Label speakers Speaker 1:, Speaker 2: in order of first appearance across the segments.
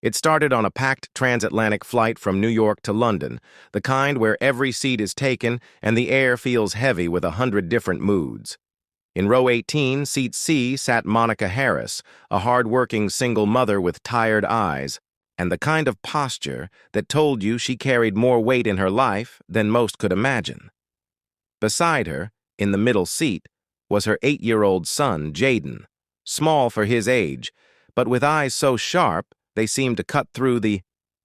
Speaker 1: It started on a packed transatlantic flight from New York to London, the kind where every seat is taken and the air feels heavy with 100 different moods. In row 18, seat C, sat Monica Harris, a hard-working single mother with tired eyes, and the kind of posture that told you she carried more weight in her life than most could imagine. Beside her, in the middle seat, was her 8-year-old son, Jaden, small for his age, but with eyes so sharp they seemed to cut through the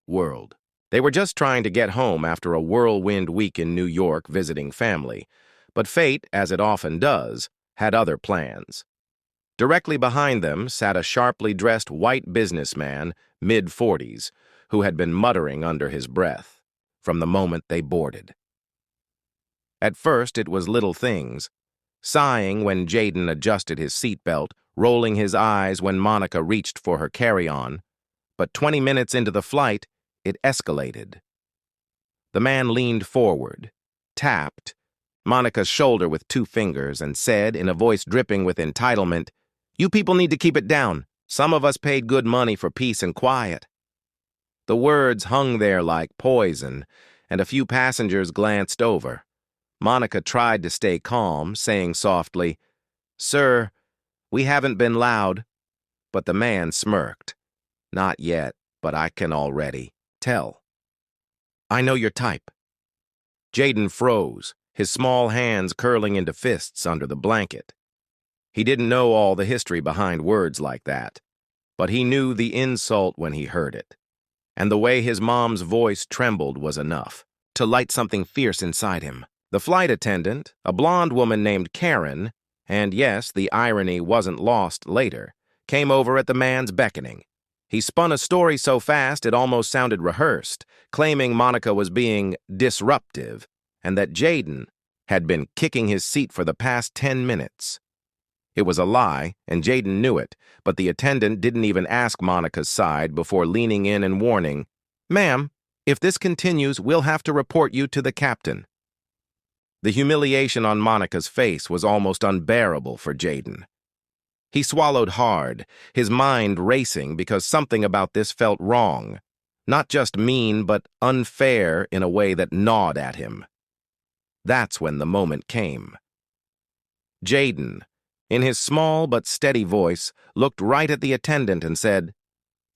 Speaker 1: world. They were just trying to get home after a whirlwind week in New York visiting family, but fate, as it often does, had other plans. Directly behind them sat a sharply dressed white businessman, mid-40s, who had been muttering under his breath from the moment they boarded. At first it was little things, sighing when Jaden adjusted his seatbelt, rolling his eyes when Monica reached for her carry-on, but 20 minutes into the flight, it escalated. The man leaned forward, tapped Monica's shoulder with 2 fingers, and said, in a voice dripping with entitlement, "You people need to keep it down. Some of us paid good money for peace and quiet." The words hung there like poison, and a few passengers glanced over. Monica tried to stay calm, saying softly, "Sir, we haven't been loud." But the man smirked. "Not yet, but I can already tell. I know your type." Jaden froze, his small hands curling into fists under the blanket. He didn't know all the history behind words like that, but he knew the insult when he heard it. And the way his mom's voice trembled was enough to light something fierce inside him. The flight attendant, a blonde woman named Karen, and yes, the irony wasn't lost later, came over at the man's beckoning. He spun a story so fast it almost sounded rehearsed, claiming Monica was being disruptive and that Jaden had been kicking his seat for the past 10 minutes. It was a lie, and Jaden knew it, but the attendant didn't even ask Monica's side before leaning in and warning, "Ma'am, if this continues, we'll have to report you to the captain." The humiliation on Monica's face was almost unbearable for Jaden. He swallowed hard, his mind racing because something about this felt wrong, not just mean but unfair in a way that gnawed at him. That's when the moment came. Jaden, in his small but steady voice, looked right at the attendant and said,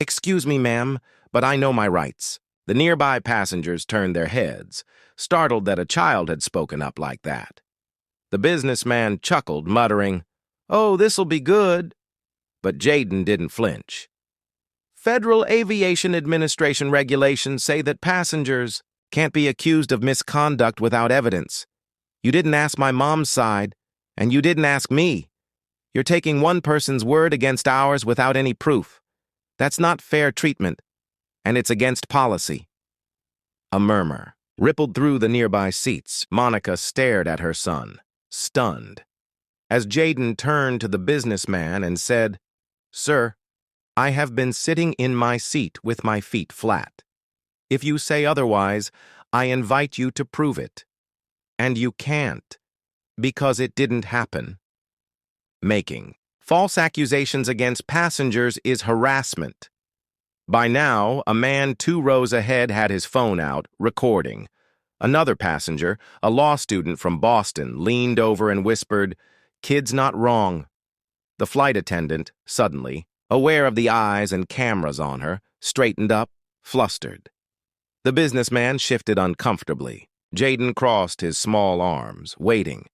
Speaker 1: "Excuse me, ma'am, but I know my rights." The nearby passengers turned their heads, startled that a child had spoken up like that. The businessman chuckled, muttering, "Oh, this'll be good." But Jaden didn't flinch. "Federal Aviation Administration regulations say that passengers can't be accused of misconduct without evidence. You didn't ask my mom's side, and you didn't ask me. You're taking one person's word against ours without any proof. That's not fair treatment, and it's against policy." A murmur rippled through the nearby seats. Monica stared at her son, stunned, as Jaden turned to the businessman and said, "Sir, I have been sitting in my seat with my feet flat. If you say otherwise, I invite you to prove it. And you can't, because it didn't happen." Making false accusations against passengers is harassment. By now, a man 2 rows ahead had his phone out, recording. Another passenger, a law student from Boston, leaned over and whispered, "Kid's not wrong." The flight attendant, suddenly, aware of the eyes and cameras on her, straightened up, flustered. The businessman shifted uncomfortably. Jaden crossed his small arms, waiting,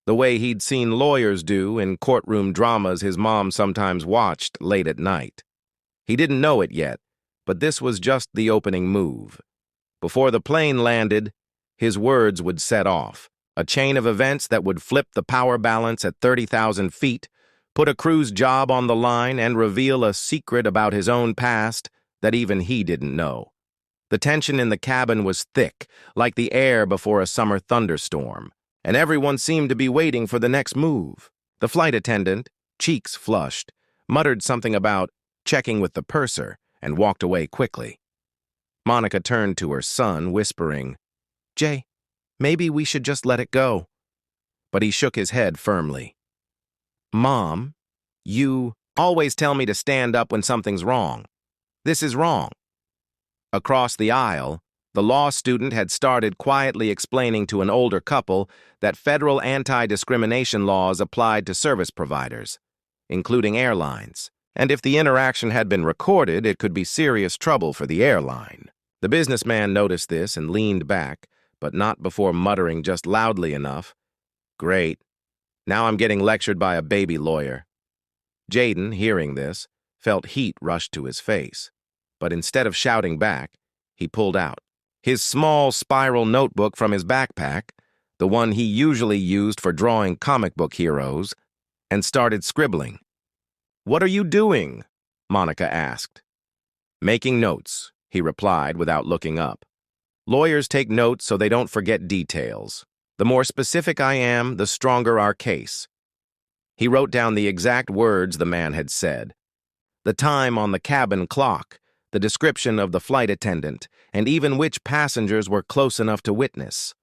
Speaker 1: the way he'd seen lawyers do in courtroom dramas his mom sometimes watched late at night. He didn't know it yet, but this was just the opening move. Before the plane landed, his words would set off, a chain of events that would flip the power balance at 30,000 feet, put a crew's job on the line, and reveal a secret about his own past that even he didn't know. The tension in the cabin was thick, like the air before a summer thunderstorm, and everyone seemed to be waiting for the next move. The flight attendant, cheeks flushed, muttered something about checking with the purser and walked away quickly. Monica turned to her son, whispering, "Jay, maybe we should just let it go." But he shook his head firmly. "Mom, you always tell me to stand up when something's wrong. This is wrong. Across the aisle, the law student had started quietly explaining to an older couple that federal anti-discrimination laws applied to service providers, including airlines, and if the interaction had been recorded, it could be serious trouble for the airline. The businessman noticed this and leaned back, but not before muttering just loudly enough, "Great. Now I'm getting lectured by a baby lawyer." Jaden, hearing this, felt heat rush to his face, but instead of shouting back, he pulled out his small spiral notebook from his backpack, the one he usually used for drawing comic book heroes, and started scribbling. "What are you doing?" Monica asked. "Making notes," he replied without looking up. "Lawyers take notes so they don't forget details. The more specific I am, the stronger our case." He wrote down the exact words the man had said, the time on the cabin clock, the description of the flight attendant, and even which passengers were close enough to witness.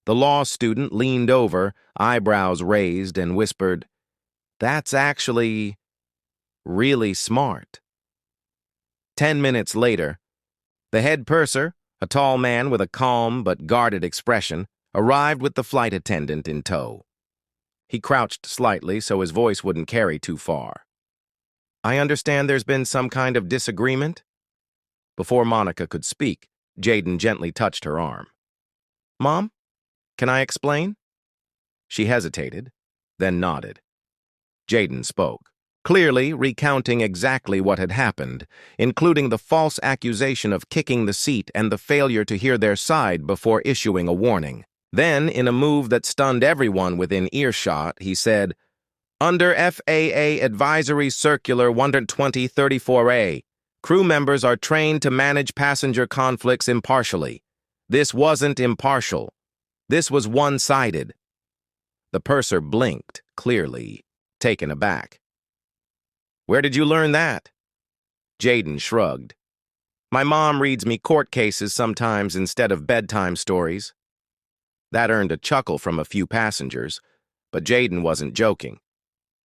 Speaker 1: The law student leaned over, eyebrows raised, and whispered, "That's actually really smart." 10 minutes later, the head purser, a tall man with a calm but guarded expression, arrived with the flight attendant in tow. He crouched slightly so his voice wouldn't carry too far. "I understand there's been some kind of disagreement?" Before Monica could speak, Jaden gently touched her arm. "Mom, can I explain?" She hesitated, then nodded. Jaden spoke, clearly recounting exactly what had happened, including the false accusation of kicking the seat and the failure to hear their side before issuing a warning. Then, in a move that stunned everyone within earshot, he said, "Under FAA Advisory Circular 120-34A, crew members are trained to manage passenger conflicts impartially. This wasn't impartial. This was one-sided." The purser blinked, clearly taken aback. "Where did you learn that?" Jaden shrugged. "My mom reads me court cases sometimes instead of bedtime stories." That earned a chuckle from a few passengers, but Jaden wasn't joking.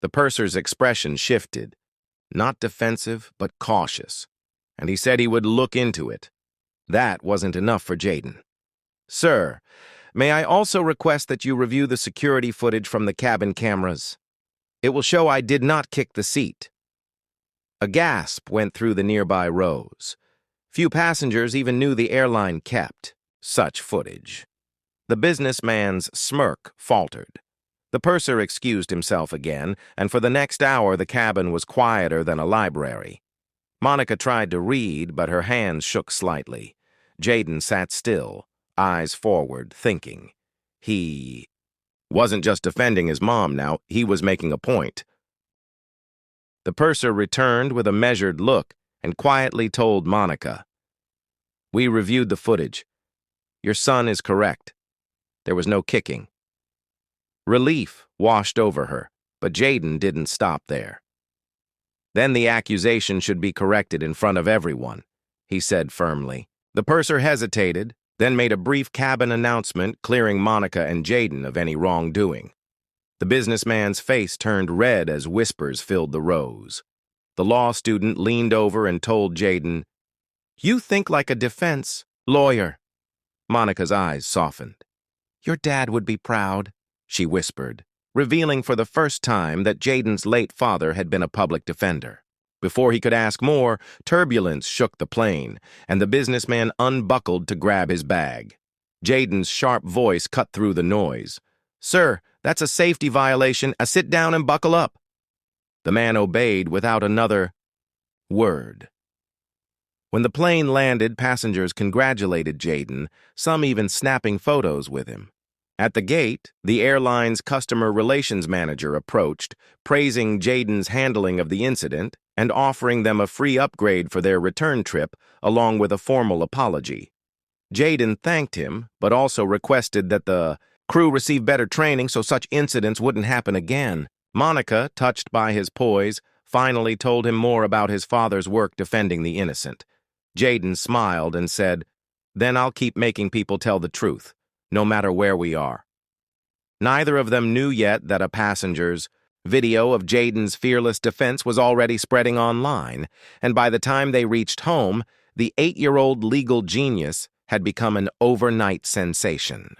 Speaker 1: The purser's expression shifted, not defensive, but cautious, and he said he would look into it. That wasn't enough for Jaden. "Sir, may I also request that you review the security footage from the cabin cameras? It will show I did not kick the seat." A gasp went through the nearby rows. Few passengers even knew the airline kept such footage. The businessman's smirk faltered. The purser excused himself again, and for the next hour the cabin was quieter than a library. Monica tried to read, but her hands shook slightly. Jaden sat still, eyes forward, thinking. He wasn't just defending his mom now, he was making a point. The purser returned with a measured look and quietly told Monica, "We reviewed the footage. Your son is correct. There was no kicking." Relief washed over her, but Jaden didn't stop there. "Then the accusation should be corrected in front of everyone," he said firmly. The purser hesitated, then made a brief cabin announcement clearing Monica and Jaden of any wrongdoing. The businessman's face turned red as whispers filled the rows. The law student leaned over and told Jaden, "You think like a defense lawyer." Monica's eyes softened. "Your dad would be proud," she whispered, revealing for the first time that Jaden's late father had been a public defender. Before he could ask more, turbulence shook the plane, and the businessman unbuckled to grab his bag. Jaden's sharp voice cut through the noise. "Sir, that's a safety violation. Sit down and buckle up." The man obeyed without another word. When the plane landed, passengers congratulated Jaden, some even snapping photos with him. At the gate, the airline's customer relations manager approached, praising Jaden's handling of the incident and offering them a free upgrade for their return trip, along with a formal apology. Jaden thanked him, but also requested that the crew receive better training so such incidents wouldn't happen again. Monica, touched by his poise, finally told him more about his father's work defending the innocent. Jaden smiled and said, "Then I'll keep making people tell the truth, no matter where we are." Neither of them knew yet that a passenger's Video of Jaden's fearless defense was already spreading online, and by the time they reached home, the 8-year-old legal genius had become an overnight sensation.